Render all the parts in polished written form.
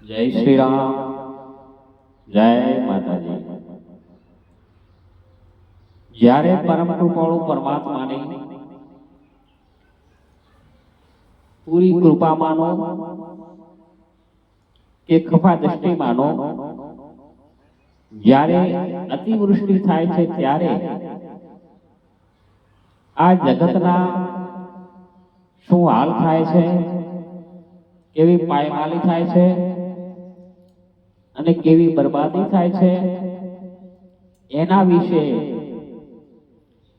જય શ્રી રામ, જય માતાજી। જ્યારે પરમ કૃપાળુ પરમાત્માની પૂરી કૃપા માનો કે ખફા દ્રષ્ટિ માનો, જ્યારે અતિવૃષ્ટિ થાય છે ત્યારે આ જગતના શું હાલ થાય છે, કેવી પાયમાલી થાય છે અને કેવી બરબાદી થાય છે, એના વિશે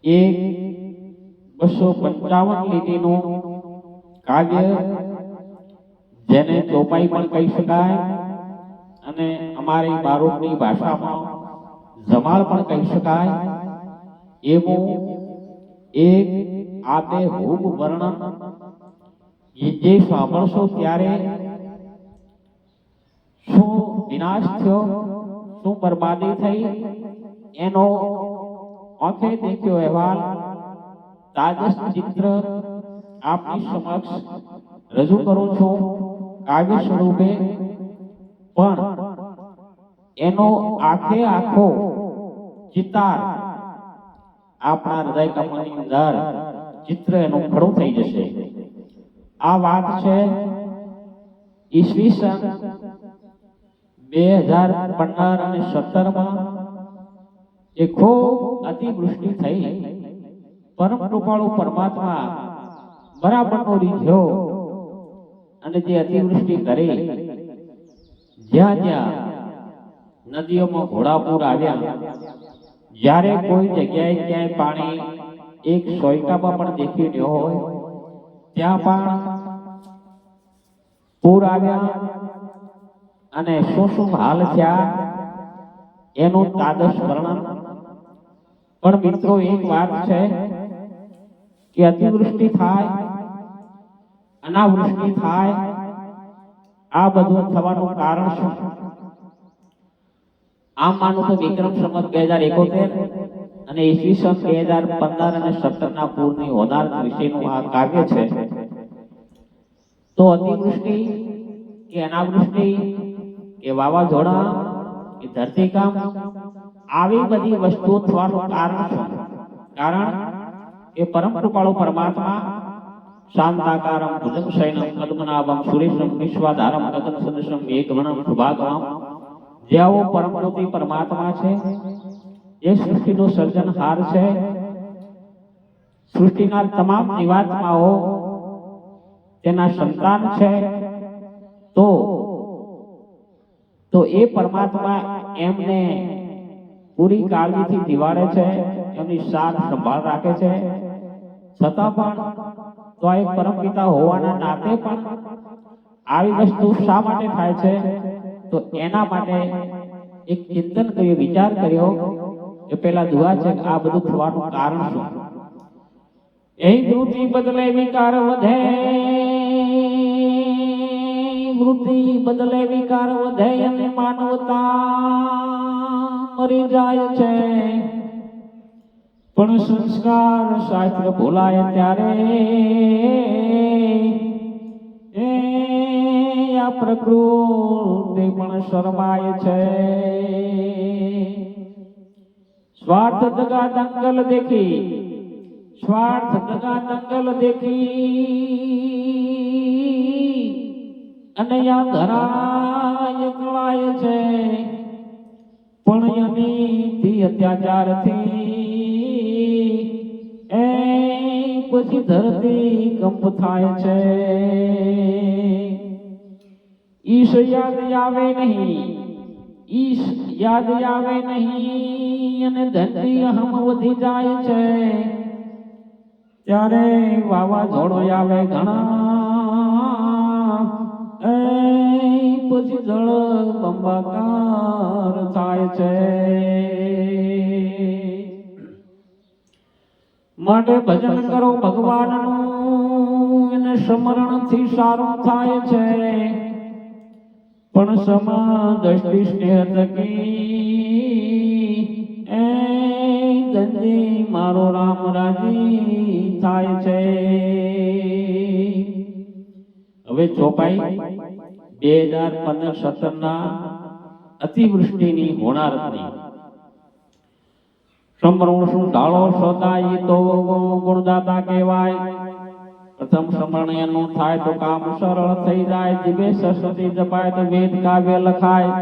એક 255 લીટીનું કાવ્ય, જેને ચોપાઈ પણ કહી શકાય અને અમારી બારોટની ભાષામાં જમાળ પણ કહી શકાય, એવું એક આબેહૂબ વર્ણન જે સાંભળશો ત્યારે શું વિનાશ થયો, શું બરબાદી થઈ, એનો આંખે દેખ્યો અહેવાલ, તાજસ ચિત્ર આપની સમક્ષ રજૂ કરું છું કાવ્ય સ્વરૂપે। પણ એનો આખે આખો ચિતાર આપણા હૃદય કમળની અંદર ચિત્ર એનું ખડું થઈ જશે। આ વાત છે ઈસવીસન 2015 અને 17માં એ ખૂબ અતિવૃષ્ટિ થઈ। પરમ કૃપાળુ પરમાત્મા બરાબરનો રીઝ્યો અને જે અતિવૃષ્ટિ કરી, જ્યાં જ્યાં નદીઓમાં ઘોડાપૂર આવ્યા, જ્યારે કોઈ જગ્યાએ ક્યાંય પાણી એક સોયકામાં પણ દેખી ન હોય ત્યાં પણ પૂર આવ્યા અને શું શું હાલ થયા એનું તાદશ વર્ણન। પણ મિત્રો, એક વાત છે કે અતિવૃષ્ટિ થાય, અનાવૃષ્ટિ થાય, આ બધું થવાનું કારણ શું? આમ માનું તો વિક્રમ સંવત 2071 અને ઈસવીસન 2015 અને 17ના પૂરની હોનારત વિશેનું આ કાવ્ય છે। તો અતિવૃષ્ટિ કે અનાવૃષ્ટિ કે વાવાઝોડા કે ધરતીકંપ, આવી બધી વસ્તુઓ થવાનું કારણ શું? કારણ કે પરમ કૃપાળુ પરમાત્મા શાંતાકારમ ભુજંગશયનમ પદ્મનાભમ સુરેશમ વિશ્વાધારમ ગગન સદૃશમ મેઘવર્ણમ શુભાંગમ, જેવો પરમ જ્યોતિ પરમાત્મા છે, એ સૃષ્ટિનો સર્જનહાર છે, સૃષ્ટિના તમામ જીવાત્માઓ તેના સંતાન છે। તો એ પરમાત્મા એમને પૂરી કાળજીથી દિવાળે છે, એમની સાથ સંભાળ રાખે છે। છતાં પણ તો એક પરમ પિતા હોવાના નાતે પણ આવી વસ્તુ શા માટે થાય છે? તો એના માટે એક ચિંતન કર્યું, વિચાર કર્યો કે પેલા દુઆ છે કે આ બધું થવાનું કારણ શું? એ વૃત્તિ બદલે વિકાર વધે, વૃત્તિ બદલે વિકાર વધે અને માનવતા મરી જાય છે। પણ સંસ્કાર શાસ્ત્ર ભૂલાય ત્યારે એ આ પ્રકૃતિ પણ શરમાય છે। સ્વાર્થ દગા દંગલ દેખી, સ્વાર્થ દગા દંગલ દેખી અને આ ધરાય કળાય છે। પણ અનીતિ અત્યાચારથી એ પછી ધરતી કંપ થાય છે। ઈશ યાદ આવે નહીં, ઈશ યાદ આવે નહીં અને ધરતી હમ વધી જાય છે। ત્યારે વાવાઝોડો આવે ઘણા, એ પછી જળ બંબાકાર થાય છે। માટે ભજન કરો ભગવાનનું, એને સ્મરણથી સારું થાય છે। પણ સમા દ્રષ્ટિ સ્નેહ થકી એ ગંજી મારો રામ રાજી થાય છે। હવે ચોપાઈ 2015-17 અતિવૃષ્ટિની હોનારતની સમરણ ઢાળો સોદાય તો ગુણદાતા કહેવાય. પ્રથમ સમરણ એનું થાય તો કામ સરળ થઈ જાય. જીવે સરસ્વતી જપાય તો વેદ કાવ્ય લખાય.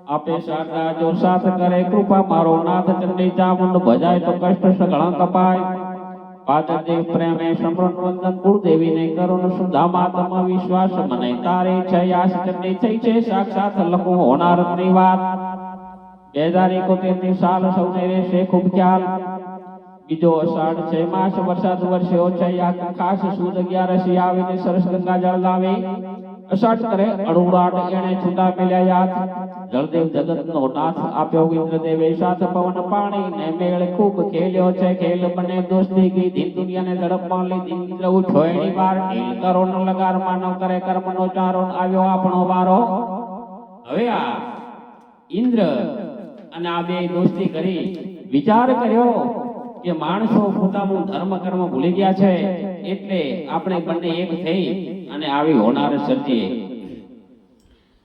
આપે શારદા જો સાથ કરે કૃપા મારો નાથ ચંડી ચામુંડ ભજાય તો કષ્ટ સઘળા કપાય. પાદરદેવ પ્રેમે સમરણ વંદન કુળદેવીને કરુણ સુધામાત્મ વિશ્વાસ મને તારે છે આશ ચંડી થઈ છે સાક્ષાત લખું હોનારતની વાત. 2071 સાલ સૌને રહેશે ખૂબ ખ્યાલ. બીજો અષાઢ છે માસ વરસાદ વરસ્યો છે આ ખાસ સુદ 11 આવીને સરસ ગંગા જળ લાવે. અષાઢ કરે અડુડાટ એણે છૂટા મેલ્યા યાદ. જળદેવ જગતનો નાથ આપ્યો ઇન્દ્રદેવે સાથ પવન પાણી ને મેળ ખૂબ ખેલ્યો છે ખેલ બને દોસ્તી કીધી દુનિયાને ઝડપમાં લીધી. ઇન્દ્ર ઉઠો એની વાર ઢીલ કરો ન લગાર માનવ કરે કર્મનો ચારો આવ્યો આપણો વારો. હવે આ ઇન્દ્ર અને આ બે દોસ્તી કરી વિચાર કર્યો કે માણસો પોતાનું ધર્મ કર્મ ભૂલી ગયા છે એટલે આપણે બંને એક થઈ અને આવી હોનાર સર્જીએ.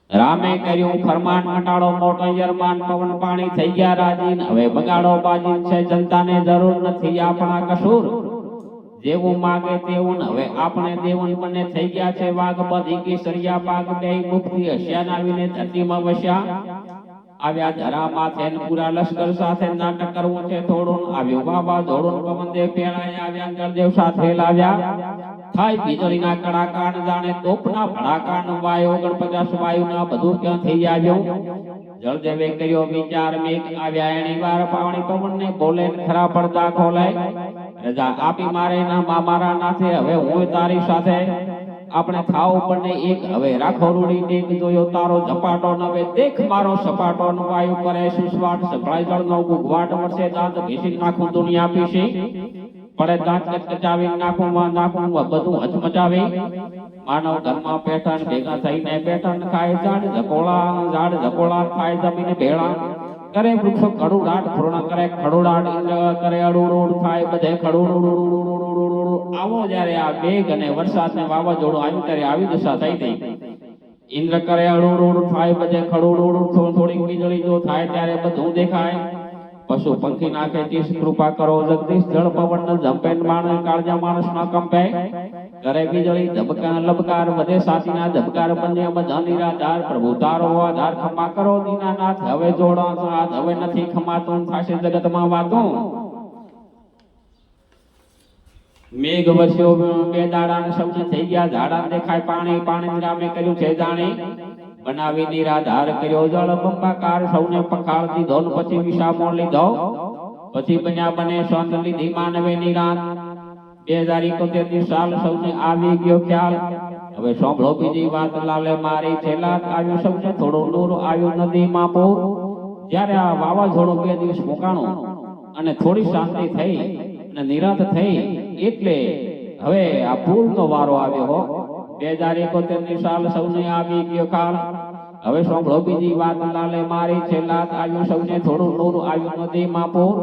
રામે કર્યું ફરમાન મટાડો મોટો યરમાન પવન પાણી થઈ ગયા રાજીન. હવે બગાડો બાજીન છે જનતાને જરૂર નથી આપણા કસૂર. જેવું માગે તેવું હવે આપણે દેવન બંને થઈ ગયા છે વાઘ બધી કેસરિયા પાક બે મુક્તિ હસ્યા આવીને ધરતીમાં વસ્યા. આવ્યા ધરા માથે પૂરા લશ્કર સાથે નાટક કરવું છે થોડું. આવ્યું બાબા ધોળું પવનદેવ પેણાય આવ્યા જળદેવ સાથે લાવ્યા. થાય વીજળીના કડાકા જાણે તોપના ભડાકા વાયો 49 વાયુના બધું ક્યાંથી આવ્યું. જળદેવે કર્યો વિચાર મેઘ આવ્યા એની વાર પાવણી પવનને બોલે ખરા પડદા ખોલાય. રજા આપી મારે ના મારા નાથે હવે હું તારી સાથે આપણે થાવ બંને એક. હવે રાખો રૂડી ટેક જોયો તારો ઝપાટો નવે દેખ મારો સપાટો ન વાયુ કરે સુસવાટ સંભળાય જળનો ગુગવાટ મળશે દાંત ભીસી નાખું દુનિયા પીસી. પડે દાંત કચકચાવી નાખું બધું હચમચાવી. માનવ ઘરમાં પેઠણ ભેગા થઈને પેઠણ ખાય ઝાડ ઝકોળા થાય જમીને ભેળા. કરે વૃક્ષો ખડુડાટ પૂર્ણ કરે ખડુડાટ ઇન્દ્ર કરે અડુડુડ થાય બધે ખડુડ. આવો જ્યારે આ મેઘ અને વરસાદ ને વાવાઝોડું આવ્યું ત્યારે આવી દશા થઈ હતી. ઇન્દ્ર કરે અડુડુડ થાય બધે ખડુડ. થોડીક વીજળી જો થાય ત્યારે બધું દેખાય. પશુ પંખી નાખે તીસ કૃપા કરો જગદીશ. જળ પવન જંપે માણસ કાળજા માણસ ના કંપે. કરે વીજળી ધબકાર લબકાર વધે સાતીના ધબકાર બંને બધા નિરાધાર. પ્રભુ તારો આધાર ખમા કરો દીનાનાથ. હવે જોડો હાથ હવે નથી ખમાતું થાશે જગતમાં વાતું. મેઘ વરસ્યો બે દાડા સૌને થઈ ગયા ઝાડા દેખાય પાણી. પાણી રામે કર્યું છે જાણી બનાવી નિરાધાર કર્યો જળ બંબાકાર. સૌને પખાળ દીધો પછી વિસામો લીધો. પછી બન્યા બને સોંદ લીધી માનવે નિરાંત. 2071 સાલ સૌને આવી ગયો ખ્યાલ. હવે સાંભળો બીજી વાત લાલે મારી છેલ્લા. આવ્યું સૌને થોડું દૂર આવ્યું નદીમાં પૂર. જ્યારે આ વાવાઝોડું 2 દિવસ મુકાણું અને થોડી શાંતિ થઈ અને નિરાંત થઈ એટલે હવે આ પૂરનો વારો આવ્યો હો. 2071 સાલ સૌને આવી ગયો કાળ. હવે સાંભળો બીજી વાત લાલે મારી છેલ્લા. આવ્યું સૌને થોડું દૂર આવ્યું નદીમાં પૂર.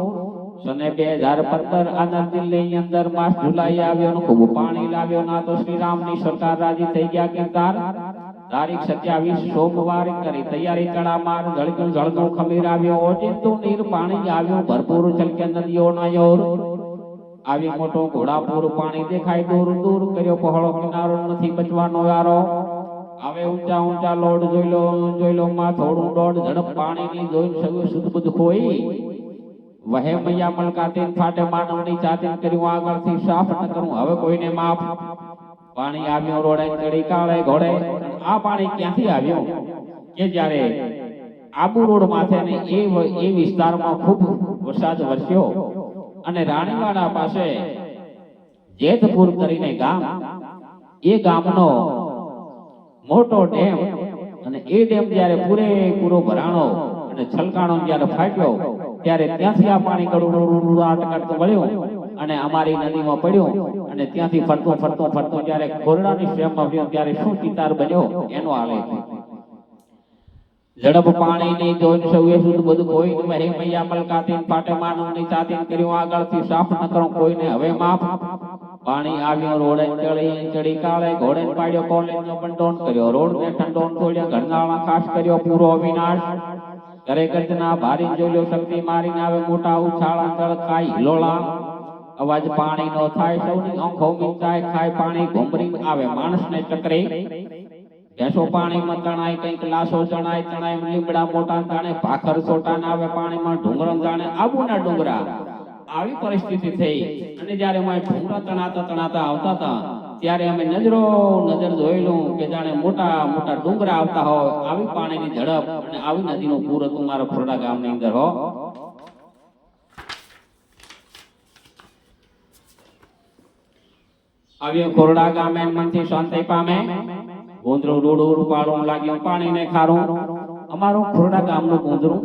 સને 2015 આનંદ દિલ્હી અંદર માસ જુલાઈ આવ્યો ખૂબ પાણી લાવ્યો ના તો શ્રી રામની સરકાર રાજી થઈ ગયા કિરદાર. તારીખ 27 સોમવાર કરી તૈયારી તડામાર. જળનું જળનું ખમીર આવ્યો ઓચિંતું નીર પાણી આવ્યું ભરપૂર છલકે નદીઓના યોર. આવી મોટો ઘોડાપુર પાણી દેખાય દૂર દૂર. કર્યો પહોળો કિનારો નથી બચવાનો યારો. આવે ઊંચા ઊંચા લોડ જોઈ લો માં થોડું દોડ ઝડપ પાણીની જોઈને સગું સુધ બુધ ખોઈ. વહે મૈયા મલકાતી ફાટે માનવની ચાતી કર્યું આગળથી સાફ ન કરું હવે કોઈને માફ. પાણી આવ્યો રોડે ચડી કાળે ઘોડે. આ પાણી ક્યાંથી આવ્યું કે જ્યારે આબુ રોડ માથે ને એ વિસ્તારમાં ખૂબ વરસાદ વરસ્યો અને રાણીવાડા પાસે જેતપુર કરીને ગામ. એ ગામનો મોટો ડેમ અને એ ડેમ જ્યારે પૂરેપૂરો ભરાણો અને છલકાણો જ્યારે ફાટ્યો ત્યારે ત્યાંથી આ પાણી ગળુડાટ કરતું વળ્યું અને અમારી નદીમાં પડ્યું. અને ત્યાંથી ફરતું જ્યારે ખોરડાની સ્ટેમમાં આવ્યો ત્યારે શું ચિતાર બન્યો એનો આલેખ. ઝડપ પાણીની જોઈને સૌએ સુધ બધું કોઈ વહે મૈયા મલકાતી ફાટે માનવની ચાતી કર્યું આગળથી સાફ ન કરો કોઈને હવે માફ. પાણી આવ્યું રોડે ચડી કાળે ઘોડે પાડ્યો કોલેજનો બંટોણ કર્યો રોડ ને ઠંડોણ તોડ્યો ઘરનાળા ખાસ કર્યો પૂરો વિનાશ કરે ગર્જના ભારી જોયો શક્તિ મારીને આવે મોટા ઉછાળા તળ ખાય હિલોળા અવાજ પાણી નો થાય સૌની આંખો મીચાય ખાય પાણી ઘુમરી આવે માણસને ચક્રે ભેંસો પાણીમાં તણાય કંઈક લાશો ચણાય લીમડા મોટા તાણે ભાખર સોટા ના આવે પાણીમાં ડુંગરમ જાણે આબુના ડુંગરા આવી પરિસ્થિતિ થઈ અને જ્યારે અમે ડુંગરા તણાતા આવતા હતા ત્યારે અમે નજર જોયેલું કે જાણે મોટા મોટા ડુંગરા આવતા હોય આવી પાણીની ઝડપ અને આવી નદીનું પૂર હતું મારા ખોરડા ગામની અંદર હો આવ્યો ખોરડા ગામે મનથી શાંતિ પામે ગોંદરું રૂડું રૂપાળું લાગ્યું પાણીને ખારું અમારું ખોરડા ગામનું ગોંદરું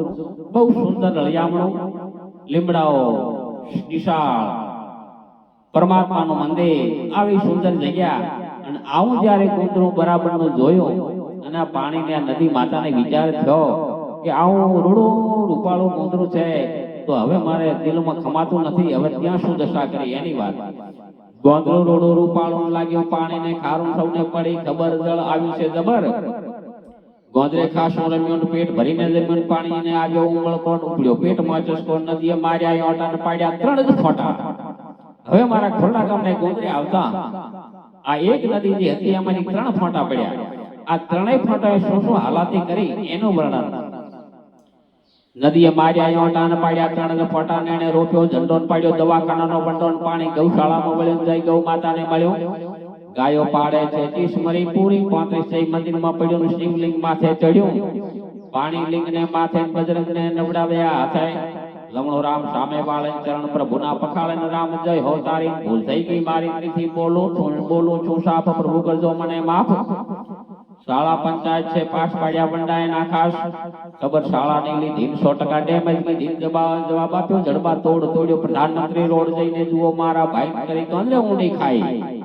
બહુ સુંદર રળિયામણું લીમડાઓ વિશાળ પરમાત્માનું મંદિર આવી સુંદર જગ્યા અને આવું જ્યારે ગોંદરું બરાબરનું જોયું અને આ પાણીને આ નદી માતાને વિચાર થયો કે આવું રૂડું રૂપાળું ગોંદરું છે તો હવે મારે દિલમાં ખમાતું નથી હવે ત્યાં શું દશા કરી એની વાત ગોંદરું રોડું રૂપાળું લાગ્યું પાણીને ખારું સૌને પડી ખબર જળ આવ્યું છે જબર ગોંદરે ખાસું રમ્યું પેટ ભરીને જમ્યું પાણીને આવ્યો ઉમળકોટ ઉપડ્યો પેટમાં ચસકો નદીએ માર્યા ઓટાને પાડ્યા 3 જ ફોટા હવે મારા ખોરડા ગામને ગોંદરે આવતા આ એક નદી જે હતી એમાંથી 3 ફોટા પડ્યા આ 3 ફોટાએ શું શું હાલાતી કરી એનું વર્ણન નદીએ માર્યા ઓટાને પાડ્યા 3 ફોટા ને એને રોપ્યો ઝંડોન પાડ્યો દવાખાનાનો બંડોન પાણી ગૌશાળામાં વળ્યું જય ગૌ માતાને મળ્યો ગાયો પાડે છે 30 મરી પૂરી 35 મંદિરમાં પડ્યું શિવલિંગ માથે ચડ્યું પાણી લિંગને માથે બજરંગને નવડાવ્યા હાથે લમણો રામ સામે વાળે ચરણ પ્રભુના પખાળે રામ જય હો તારી ભૂલ થઈ ગઈ મારી નથી બોલું છું સાપ પ્રભુ કરજો મને માફ શાળા પંચાયત છે પાસ પાડ્યા બંડાય ના ખાસ ખબર શાળાની લીધી 100% ડેમેજ લીધી જવાબ આપ્યો જડબા તોડ્યો પ્રધાનમંત્રી રોડ જઈને જુઓ મારા ભાઈ કરી ગોંદરે ઊંડી ખાઈ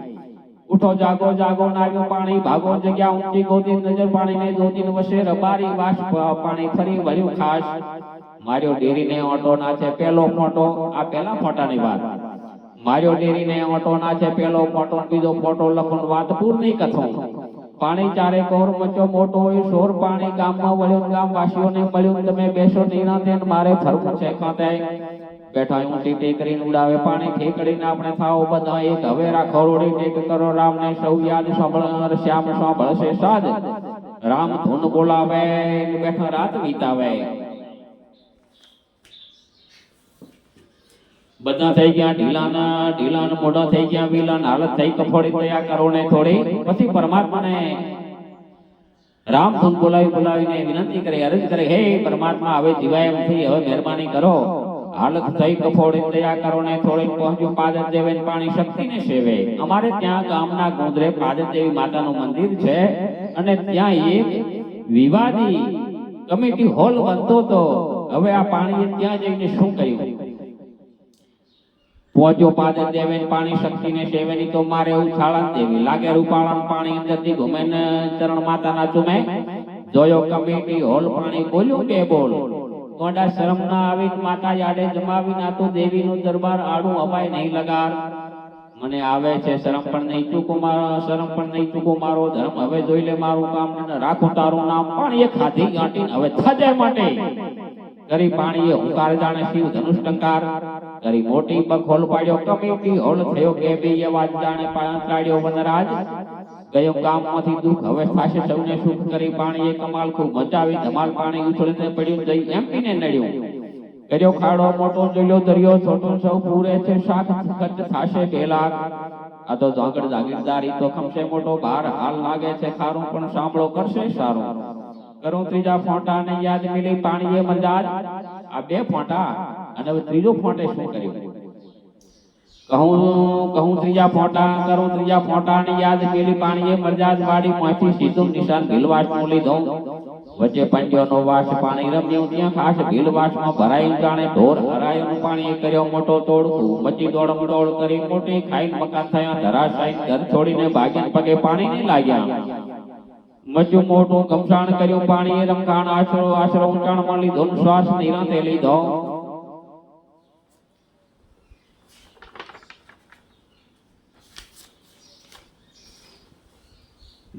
ઉઠો જાગો નાગ્યું પાણી ભાગો જગ્યા ઊંચી ગોતી નજર પાણીને જોતીને વસે રબારી વાસ પાણી ફરી વળ્યું ખાસ માર્યો ડેરીને ઓટો નાચે પેલો ફોટો આ પેલા ફોટાની વાત માર્યો ડેરીને ઓટો નાચે પેલો ફોટો બીજો ફોટો લખું વાત પૂર્ણ કથો પાણી ચારે કોર મચો મોટો હોય શોર પાણી ગામમાં વળ્યું ગામવાસીઓને મળ્યું તમે બેસો નિરાંતે મારે ફરવું છે ખાતે બેઠા ઊંટી ટેકરીને ઉડાવે પાણી ઠેકડીને આપણે થાવ બધા એક હવે રાખો રોડી ટેક કરો રામને સૌ યાદ સાંભળ શ્યામ સાંભળશે સાજ રામ ધૂન બોલાવે બેઠા રાત વીતાવે બધા થઈ ગયા ઢીલાના મોઢા થઈ ગયા વિલાન હાલત થઈ કફોડી તૈયાર કરો ને થોડી પછી પરમાત્માને રામ ધૂન બોલાવીને વિનંતી કરે અરજ કરે હે પરમાત્મા હવે જીવાય એમ થઈ હવે મહેરબાની કરો હાલત થઈ કફોડી તૈયાર કરો ને થોડી પહોંચ્યું પાદર દેવેન પાણી શક્તિને સેવે અમારે ત્યાં ગામના ગોંદરે પાદર દેવી માતાનું મંદિર છે અને ત્યાં એક વિવાદી કમિટી હોલ બનતો તો હવે આ પાણીએ ત્યાં જઈને શું કર્યું પહોંચ્યો પાદર દેવેન પાણી શક્તિને સેવેની તો મારે ઉછાળા દેવી લાગે રૂપાળા પાણી અંદરથી ઘુમે ને ચરણ માતાના ચુમે જોયો કમિટી હોલ પાણી બોલ્યું કે બોલ ગોંડા શરમ ના આવી માતા યાડે જમાવી ના તો દેવીનો દરબાર આડું અપાય નહીં લગાર મને આવે છે શરમ પણ નહીં ચૂકો મારો ધર્મ હવે જોઈ લે મારું કામ ને રાખું તારું નામ પાણીએ ખાધી ગાંઠીને હવે થજે માટે કરી પાણીએ હુંકાર જાણે શિવ ધનુષ ટંકાર કરી મોટી બખોલ પાડ્યો કમિટી હોલ થયો કે બે અવાજ જાણે પાળ્યો વનરાજ ગયો ગામમાંથી દુઃખ હવે થાશે સૌને સુખ કરી પાણીએ કમાલ ખૂબ મચાવી ધમાલ પાણી ઉછળીને પડ્યું જઈ એમપીને નડ્યું કર્યો ખાડો મોટો જોયો દરિયો છોટો સૌ પૂરે છે શાખ ખર્ચ થાશે 2 લાખ આ તો જાગડ જાગીરદારી તો ખમશે મોટો ભાર હાલ લાગે છે ખારું પણ સાંભળો કરશે સારું કરું ત્રીજા ફોટા ને યાદ મિલી પાણીએ મજાજ આ 2 ફોટા અને હવે ત્રીજો ફોટે શું કર્યું કહું ત્રીજા ફોટા કરું ત્રીજા ફોટા ને યાદ મિલી પાણીએ મજાજ વાડી માંથી સીધું નિશાન ભીલવાસ નું લીધો વચ્ચે પંડ્યોનો વાસ પાણી રમ્યું ત્યાં ખાસ ભીલવાસમાં ભરાઈ જાણે ઢોર હરાયું પાણી કર્યો મોટો તોડ મચી દોડમ કરી મોટી ખાઈને મકાન થયા ધરાશાયી ઘર છોડીને ભાગ્યા પગે પાણી નહીં લાગ્યા મચ્યું મોટું ગમસાણ કર્યું પાણીએ રમખાણ આશરો ઊંચાણમાં લીધો શ્વાસ નિરાંતે લીધો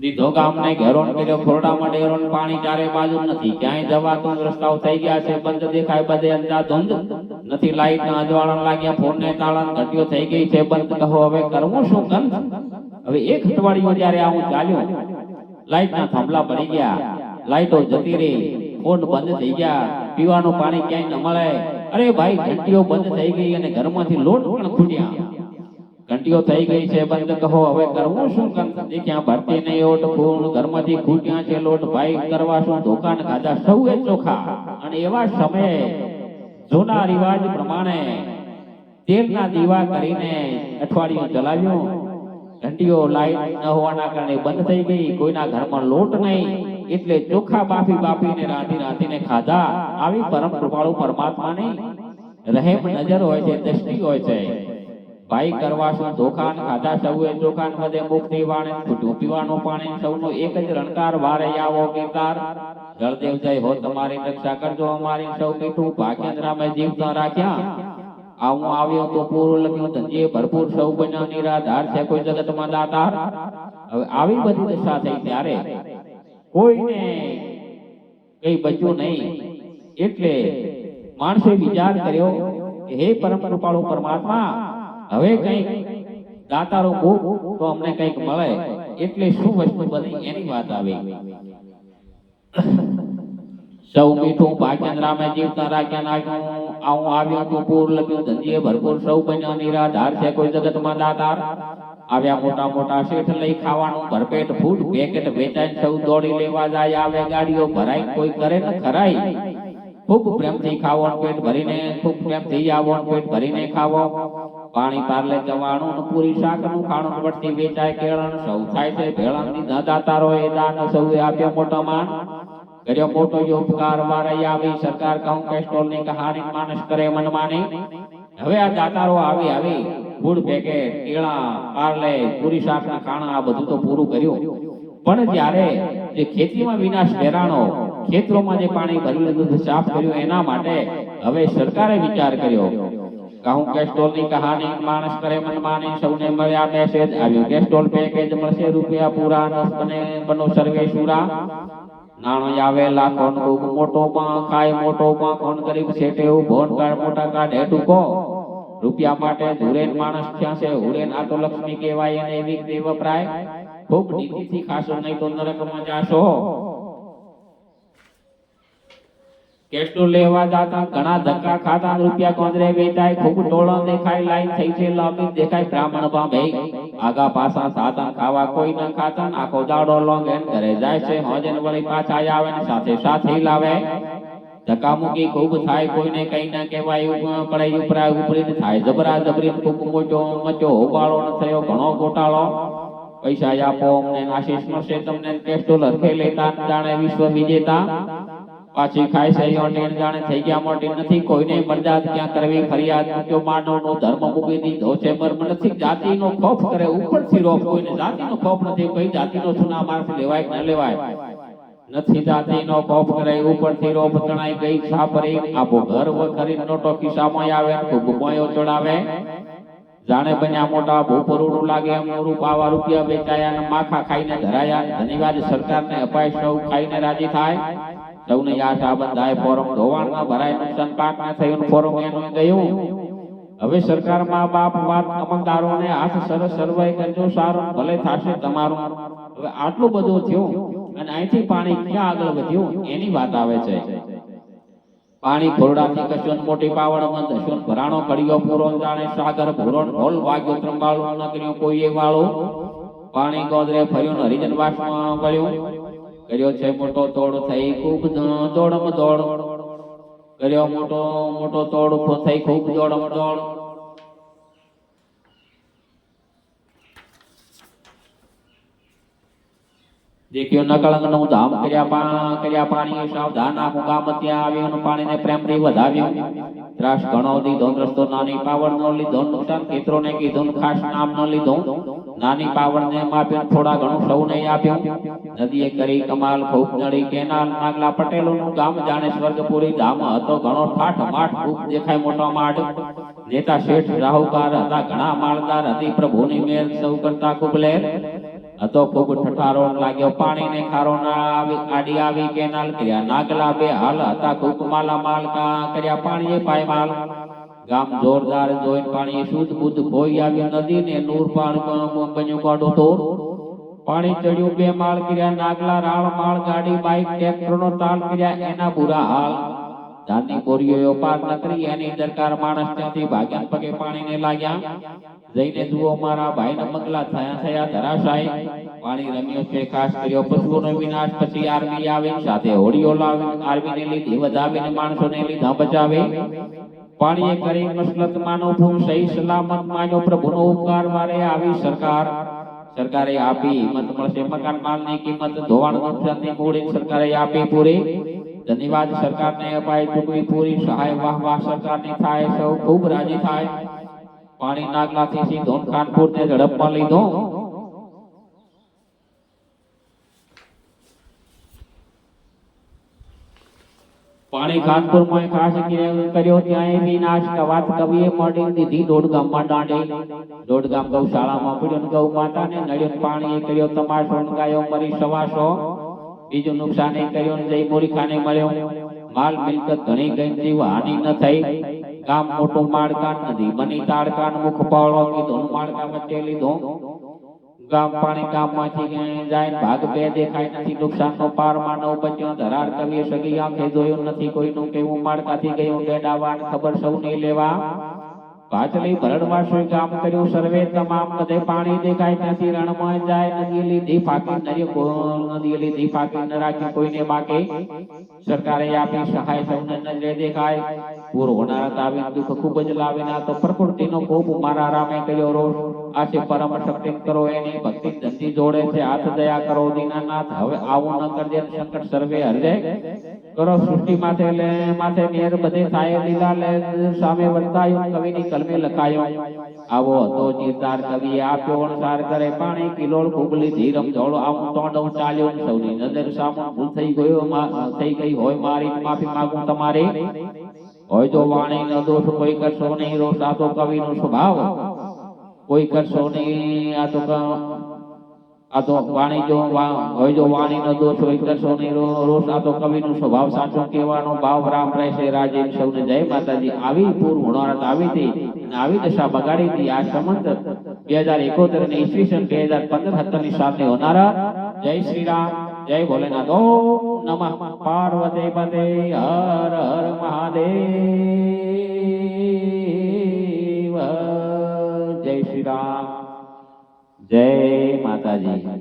દીધો ગામને ઘેરો કર્યો, ખોરડામાં ડેરો ને પાણી ચારે બાજુ નથી, ક્યાંય જવાતું રસ્તાઓ થઈ ગયા છે બંધ, દેખાય બધે અંધાધૂંધ, નથી લાઈટ ના અજવાળા લાગ્યા, ફોન ને તાળા ઘટીઓ થઈ ગઈ છે બંધ, કહો હવે કરવું શું કંત? હવે એક અઠવાડિયું જ્યારે આવું ચાલ્યું, લાઈટ ના થાંભલા પડી ગયા, લાઈટો જતી રહી, ફોન બંધ થઈ ગયા, પીવાનું પાણી ક્યાંય ન મળે, અરે ભાઈ ઘંટીઓ બંધ થઈ ગઈ અને ઘરમાંથી લોટ પણ ખૂટ્યા, ઘંટીઓ થઈ ગઈ છે બંધ, કહો હવે કરવું શું કંત? દેખ્યા ભરતી નહીં ઓટ ફૂલ, ઘરમાંથી ખૂટ્યા છે લોટ, ભાઈ કરવા શું? દુકાન ખાધા સૌએ ચોખા. અને એવા સમયે જૂના રિવાજ પ્રમાણે તેલના દીવા કરીને અઠવાડિયું ચલાવ્યું, ઘંટીઓ લાઈટ ન હોવાના કારણે બંધ થઈ ગઈ, કોઈના ઘરમાં લોટ નહીં, એટલે ચોખા બાફીને રાંધીને ખાધા. આવી પરમ કૃપાળુ પરમાત્માની રહેમ નજર હોય છે, દ્રષ્ટિ હોય છે. ભાઈ કરવા શું? ધોખાન ખાધા સૌએ ચોખાન, બધે મુક્તિ વાણે ખૂટ્યું પીવાનું પાણી, સૌનો એક જ રણકાર, વારે આવો કીર્તાર, જળદેવ જય હો તમારી રક્ષા કરજો અમારી, સૌ મીઠું ભાગ્યન રામે જીવતા રાખ્યા, આવું આવ્યો તો પૂરું લખ્યું, ધનજીએ ભરપૂર, સૌ બન્યા નિરાધાર, છે કોઈ જગતમાં દાતાર. હવે આવી બધી દશા થઈ ત્યારે કોઈને કઈ બચ્યું નહીં, એટલે માણસે વિચાર કર્યો કે હે પરમ કૃપાળુ પરમાત્મા, હવે કઈક દાતારો ભોગ તો અમને કઈક મળે, એટલે શું વસ્તુ બની એની વાત આવી. સૌ મીઠું ભાગ્યન રામે જીવતા રાખ્યા, નાખ્યું આવું આવ્યું તો પૂર લખ્યું, ધનજીએ ભરપૂર, સૌ બન્યા નિરાધાર, છે કોઈ જગતમાં દાતાર. આવ્યા મોટા મોટા શેઠ લઈ ખાવાનું ભરપેટ ફૂડ, પેકેટ વેચાય, સૌ દોડી લેવા જાય, આવે ગાડીઓ ભરાય, કોઈ કરે ને ખરાય, ખૂબ પ્રેમથી ખાવો પેટ ભરીને, ખૂબ પ્રેમથી આવો પેટ ભરીને ખાવો. પાણી પાર્લે જવાનું, પૂરી શાકનું ખાણું, વળતી વેચાય કેળણ, સૌ થાય છે ભેળાની દાતારો એ દાન, સૌએ આપ્યો મોટો માન, કર્યો મોટો ઉપકાર, વારે આવી સરકાર, કહું કે સ્ટોલની કહાની, માણસ કરે મનમાની. હવે આ દાતારો આવી ફૂડ પેકેટ, કેળા, પાર્લે, પૂરી શાકના ખાણા, આ બધું તો પૂરું કર્યું, પણ જ્યારે જે ખેતીમાં વિનાશ વેરાણો, ખેતરોમાં જે પાણી ભરી લીધું સાફ કર્યું, એના માટે હવે સરકારે વિચાર કર્યો, કહું કે સ્ટોલની કહાની, માણસ કરે મનમાની, સૌને મળ્યા મેસેજ આવ્યો કે સ્ટોલ પેકેજ મળશે રૂપિયા પૂરા, અને બનો સર્વે સુરા. નાણો આવે લાખો, મોટો માં ખાય મોટો માં, કોણ ગરીબ છેટે ભોન કાઢ મોટા કાઢે ટૂંકો, રૂપિયા માટે ધુરેન માણસ થયા છે હુરેન, આ તો લક્ષ્મી કહેવાય અને એવી દે વપરાય, ખૂબ નીતિથી ખાશો નહીં તો નરકમાં જાશો. કેસ્ટો લેવા જાતા ઘણા ધક્કા ખાતા, રૂપિયા કોંદરે વેચાય, ખૂબ ટોળો દેખાય, લાઈન થઈ છે લાંબી દેખાય, બ્રાહ્મણ ભાવે આગા પાછા સાધન, ખાવા કોઈ ન ખાતા, આખો દાડો લોંગ એન ઘરે જાય છે, હોજન વળી પાછા આવે ને સાથે સાથે લાવે, ધક્કા મૂકી ખૂબ થાય, કોઈને કઈ ના કહેવાય, પડે ઉપરા ઉપરી થાય જબરા જબરી, ખૂબ મોટો મચો હોબાળો ન થયો ઘણો ગોટાળો, પૈસા આપો અમને આશીષ મળશે તમને, કેસ્ટો લખે લેતા જાણે વિશ્વ વિજેતા, પાછી ખાય છે યોટીન, જાણે થઈ ગયા મોટી, નથી કોઈને મરજાદ ક્યાં કરવી ફરિયાદ, જો માનવનો ધર્મ મૂકી દીધો છે મર્મ, નથી જાતિનો ખોફ કરે ઉપરથી રોપ, કોઈને જાતિનો ખોફ નથી, કઈ જાતિનો સુના મારથી લેવાય કે ન લેવાય, નથી જાતિનો ખોફ કરે ઉપરથી રોપ, તણાઈ ગઈ છાપરી, આપો ઘર વખરી, નોટો ખિસ્સામાં આવે, ખૂબ મોયો ચડાવે, જાણે બન્યા મોટા ભૂપરુડું લાગે એમ, રૂપ આવા રૂપિયા વેચાયા, અને માખા ખાઈને ધરાયા, ધન્યવાદ સરકારને અપાય, સૌ ખાઈને રાજી થાય, સૌને આશા બંધાય, ફોરમ ધોવાણમાં ભરાય, નુકસાન પાકને થયું, ફોરમ એનું ગયું. હવે સરકારમાં બાપ વાત અમલદારોને હાથ સરસ સર્વાઈ કરજો સારું, ભલે થશે તમારું. હવે આટલું બધું થયું અને અહીંથી પાણી ક્યાં આગળ વધ્યું એની વાત આવે છે. પાણી ખોરડાથી કશું મોટી પાવડમાં દશું, ભરાણો કડિયો પૂરો, જાણે સાગર ભૂરો, ઢોલ વાગ્યો ત્રંબાળું, ન કર્યું કોઈએ વાળું, પાણી ગોદરે ફર્યું, હરિજન વાસમાં ગળ્યું, કર્યો છે મોટો તોડ થઈ ખૂબ દોડમ દોડ, કર્યો મોટો તોડ થઈ ખૂબ દોડમ દોડ. દેખ્યો નકળંગનું ધામ કર્યા પાણી, સાવધાન આખું ગામ ત્યાં આવ્યું, પાણીને પ્રેમથી વધાવ્યું, ત્રાસ ઘણો દીધો, રસ્તો નાની પાવડ નો લીધો, નુકસાન ખેતરોને કીધું, ખાસ નામ ન લીધું, નાની પાવડને માપ્યું, થોડા ઘણું સૌને આપ્યું, નદીએ કરી કમાલ ખૂબ નડી, કેનાલ નાગલા પટેલોનું ગામ, જાણે સ્વર્ગપુરી ધામ, હતો ઘણો ઠાઠ માઠ, ખૂબ દેખાય મોટો માડ, નેતા શેઠ રાહુકાર હતા ઘણા માળદાર, હતી પ્રભુની મેર સૌ કરતા ખૂબ લેર, હતો ખૂબ ઠઠારો લાગ્યો પાણીને ખારો ના આવી આડી આવી કેનાલ કર્યા નાગલા બે હાલ હતા ખૂબ માલા માલ કર્યા પાણીએ પાયમાલ ગામ જોરદાર જોઈને પાણી શુદ્ધ બુદ્ધ ભોઈ આવ્યું નદી ને નૂર પાણી બન્યું કાઢું તો પાણી ચડ્યું બે માળ કર્યા નાગલા રાળ માળ ગાડી બાઈક ટ્રેક્ટરનો તાલ કર્યા એના બુરા હાલ ધાનની બોરીઓ પાર ન કરી એની દરકાર માણસ ત્યાંથી ભાગ્યા પગે પાણીને લાગ્યા જઈને જુઓ મારા ભાઈના મગલા થયા ધરાશાય પાણી રમ્યો છે ખાસ કર્યો પશુઓનો વિનાશ પછી આર્મી આવી સાથે હોડીઓ લાવી આર્મીને લીધી વધાવીને માણસોને લીધા બચાવે પાણીએ કરી મસલત માનો ભૂમ સહી સલામત માન્યો પ્રભુનો ઉપકાર વારે આવી સરકારે આપી હિંમત મળશે મકાન માલની કિંમત ધોવાણ નુકસાનની મૂડી સરકારે આપી પૂરી ધન્યવાદ સરકારને અપાય ચૂકવી પૂરી સહાય વાહ વાહ સરકારની થાય સૌ ખૂબ રાજી થાય પાણી નાગલાથી સીધો કાનપુરને ઝડપમાં લીધો પાણી કાનપુરમાં ખાસ કર્યો ત્યાં વિનાશ વાત કવિએ મોડી દીધી દોઢ ગામમાં દાંડી દોઢ ગામ ગૌશાળામાં પડ્યો ગૌ માતાને નડ્યો પાણી કર્યો તમાશો ગાયો મરી સવાસો બીજું નુકસાન કર્યું જય મોરીખાને મળ્યો માલ મિલકત ઘણી ગઈ જીવ હાનિ ન થઈ ગામ મોટું માળકાન નદી બની તાળકાન મુખ પાવળો કીધો માળકા વચ્ચે લીધો ગામ પાણી ગામમાંથી જાય ભાગ બે દેખાય નથી નુકસાનનો પાર માનવ બચ્યો ધરાર કવિએ સગી આંખે જોયું નથી કોઈનું કેવું માળકાથી ગયું ગેડાવાન ખબર સૌ નહીં લેવા પાછલી ભરડવાસોએ કામ કર્યું સર્વે તમામ બધે પાણી દેખાય ત્યાંથી રણમાં જાય નદી લીધી ફાકી નદી લીધી ફાકી ન રાખી કોઈને બાકી સરકારે આપી સહાય સૌને નજરે દેખાય પૂર હોનારત આવી દુઃખ ખૂબ જ લાવીને આ તો પ્રકૃતિનો ખૂબ મારા રામે કર્યો રોષ આશે પરમ શક્તિ કરો એની ભક્તિ ધંધી જોડે છે હાથ દયા કરો દીનાનાથ હવે આવું ન કરજે સંકટ સર્વે હરજે કરો સૃષ્ટિ માથે મેર બધે થાય લીલા લે સામે વર્તાયું કવિની કલમે લખાયો આવો હતો ચિરતાર કવિએ આપ્યો અણસાર કરે પાણી કિલોળ કુબલી ધીરમ જોડો આવું તોડો ચાલ્યો સૌની નજર સામે ભૂલ થઈ ગઈ હોય મારી માફી માંગુ તમારે હોય જો વાણી ન દોષ કોઈ કરશો નહીં રોષ આ તો કવિનો સ્વભાવ કોઈ કરશો નહીં આ તો વાણી જો હોય જો વાણી ન દોષ હોય કરશો નહીં રોષ આ તો કવિનો સ્વભાવ સાચો કહેવાનો ભાવ રામ રહેશે રાજે સૌને જય માતાજી આવી પૂર હોનારત આવી હતી આવી દશા બગાડી હતી આ સંમત 2071 ને ઈસવીસન 2015 ની સાથે હોનારત જય શ્રી રામ જય ભોલેનાથ ઓમ નમઃ પાર્વતી પતે હર હર મહાદેવ જય શ્રી રામ જય માતાજી।